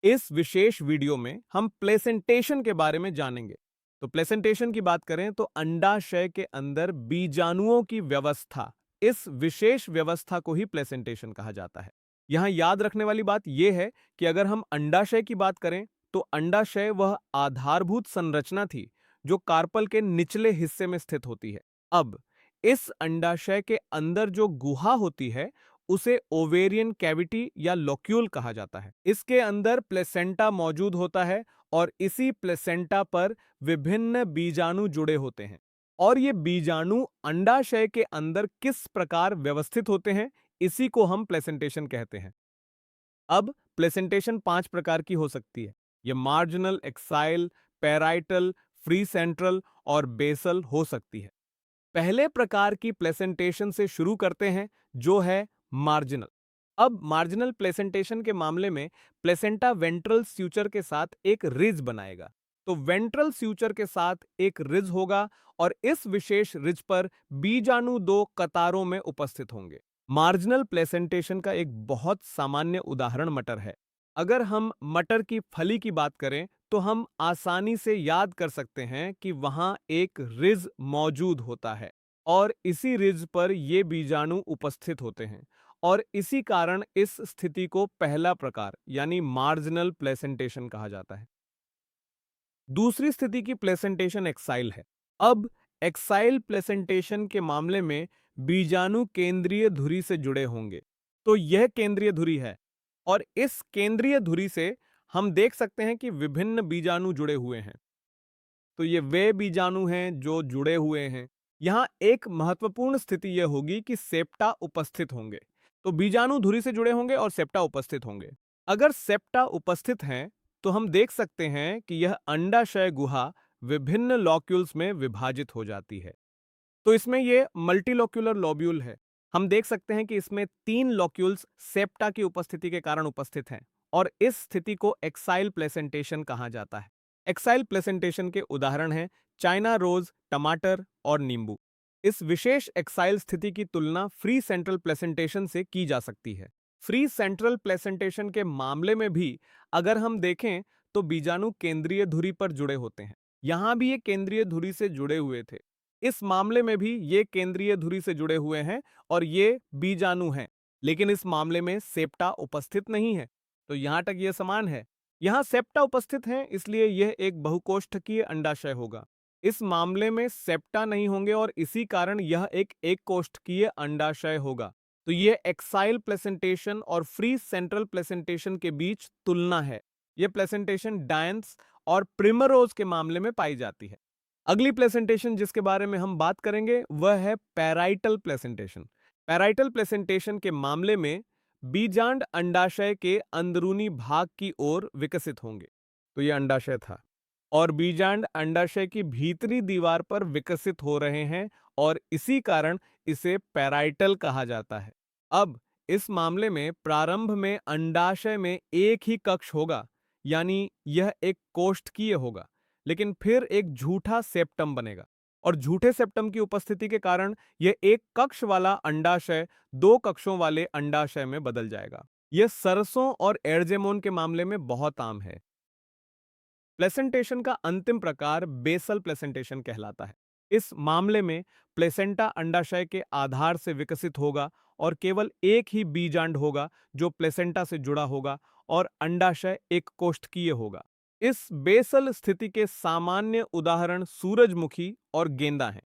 इस विशेष वीडियो में हम प्लेसेंटेशन के बारे में जानेंगे। तो प्लेसेंटेशन की बात करें तो अंडाशय के अंदर बीजाणुओं की व्यवस्था, इस विशेष व्यवस्था को ही प्लेसेंटेशन कहा जाता है। यहां याद रखने वाली बात यह है कि अगर हम अंडाशय की बात करें तो अंडाशय वह आधारभूत संरचना थी जो कार्पल के निचले हिस्से में स्थित होती है। अब इस अंडाशय के अंदर जो गुहा होती है उसे ओवेरियन कैविटी या लोक्यूल कहा जाता है। इसके अंदर प्लेसेंटा मौजूद होता है और इसी प्लेसेंटा पर विभिन्न बीजाणु जुड़े होते हैं। और ये बीजाणु अंडाशय के अंदर किस प्रकार व्यवस्थित होते हैं, इसी को हम प्लेसेंटेशन कहते हैं। अब प्लेसेंटेशन 5 प्रकार की हो सकती है। ये marginal, axile, parietal, free central और बेसल हो सकती है। पहले प्रकार की प्लेसेंटेशन से शुरू करते हैं, जो है मार्जिनल। अब मार्जिनल प्लेसेंटेशन के मामले में प्लेसेंटा वेंट्रल स्यूचर के साथ एक रिज बनाएगा। तो वेंट्रल स्यूचर के साथ एक रिज होगा और इस विशेष रिज पर बीजाणु दो कतारों में उपस्थित होंगे। मार्जिनल प्लेसेंटेशन का एक बहुत सामान्य उदाहरण मटर है। अगर हम मटर की फली की बात करें तो हम आसानी से याद कर सकते हैं कि वहां एक रिज मौजूद होता है और इसी रिज पर ये बीजाणु उपस्थित होते हैं और इसी कारण इस स्थिति को पहला प्रकार यानी मार्जिनल प्लेसेंटेशन कहा जाता है। दूसरी स्थिति की प्लेसेंटेशन एक्साइल है। अब एक्साइल प्लेसेंटेशन के मामले में बीजाणु केंद्रीय धुरी से जुड़े होंगे। तो यह केंद्रीय धुरी है और इस केंद्रीय धुरी से हम देख सकते हैं कि विभिन्न बीजाणु जुड़े हुए हैं। तो ये वे बीजाणु हैं जो जुड़े हुए हैं। यहां एक महत्वपूर्ण स्थिति यह होगी कि सेप्टा उपस्थित होंगे। तो बीजाणु धुरी से जुड़े होंगे और सेप्टा उपस्थित होंगे। अगर सेप्टा उपस्थित हैं तो हम देख सकते हैं कि यह अंडाशय गुहा विभिन्न लॉक्यूल्स में विभाजित हो जाती है। तो इसमें ये मल्टीलोक्यूलर लोब्यूल है। हम देख सकते हैं कि इसमें 3 लॉक्यूल्स सेप्टा की उपस्थिति के कारण उपस्थित हैं और इस स्थिति को एक्साइल प्लेसेंटेशन कहा जाता है। एक्साइल प्लेसेंटेशन के उदाहरण हैं चाइना रोज, टमाटर और नींबू। इस विशेष एक्साइल स्थिति की तुलना फ्री सेंट्रल प्लेसेंटेशन से की जा सकती है। फ्री सेंट्रल प्लेसेंटेशन के मामले में भी अगर हम देखें तो बीजाणु केंद्रीय धुरी पर जुड़े होते हैं। यहां भी ये केंद्रीय धुरी से जुड़े हुए थे। इस मामले में भी ये केंद्रीय धुरी से जुड़े हुए हैं और ये बीजाणु हैं, लेकिन इस मामले में सेप्टा उपस्थित नहीं है। तो यहां तक ये समान है। यहां सेप्टा उपस्थित हैं, इसलिए यह एक बहुकोष्ठकीय अंडाशय होगा। इस मामले में सेप्टा नहीं होंगे और इसी कारण यह एक कोष्ठकीय अंडाशय होगा। तो यह एक्साइल प्लेसेंटेशन और फ्री सेंट्रल प्लेसेंटेशन के बीच तुलना है। यह प्लेसेंटेशन डायंस और प्रिमरोज के मामले में पाई जाती है। अगली प्लेसेंटेशन जिसके बारे में हम बात करेंगे वह है पैराइटल प्लेसेंटेशन। पैराइटल प्लेसेंटेशन के मामले में बीजांड अंडाशय के अंदरूनी भाग की ओर विकसित होंगे। तो यह अंडाशय था और बीजांड अंडाशय की भीतरी दीवार पर विकसित हो रहे हैं और इसी कारण इसे पैराइटल कहा जाता है। अब इस मामले में प्रारंभ में अंडाशय में एक ही कक्ष होगा, यानी यह एक कोष्ठकीय होगा, लेकिन फिर एक झूठा सेप्टम बनेगा और झूठे सेप्टम की उपस्थिति के कारण यह एक कक्ष वाला अंडाशय 2 कक्षों वाले अंडाशय में बदल जाएगा। यह सरसों और एर्जेमोन के मामले में बहुत आम है। प्लेसेंटेशन का अंतिम प्रकार बेसल प्लेसेंटेशन कहलाता है। इस मामले में प्लेसेंटा अंडाशय के आधार से विकसित होगा और केवल एक ही बीजांड होगा जो प्लेसेंटा से जुड़ा होगा और अंडाशय एक कोष्ठकीय होगा। इस बेसल स्थिति के सामान्य उदाहरण सूरजमुखी और गेंदा हैं।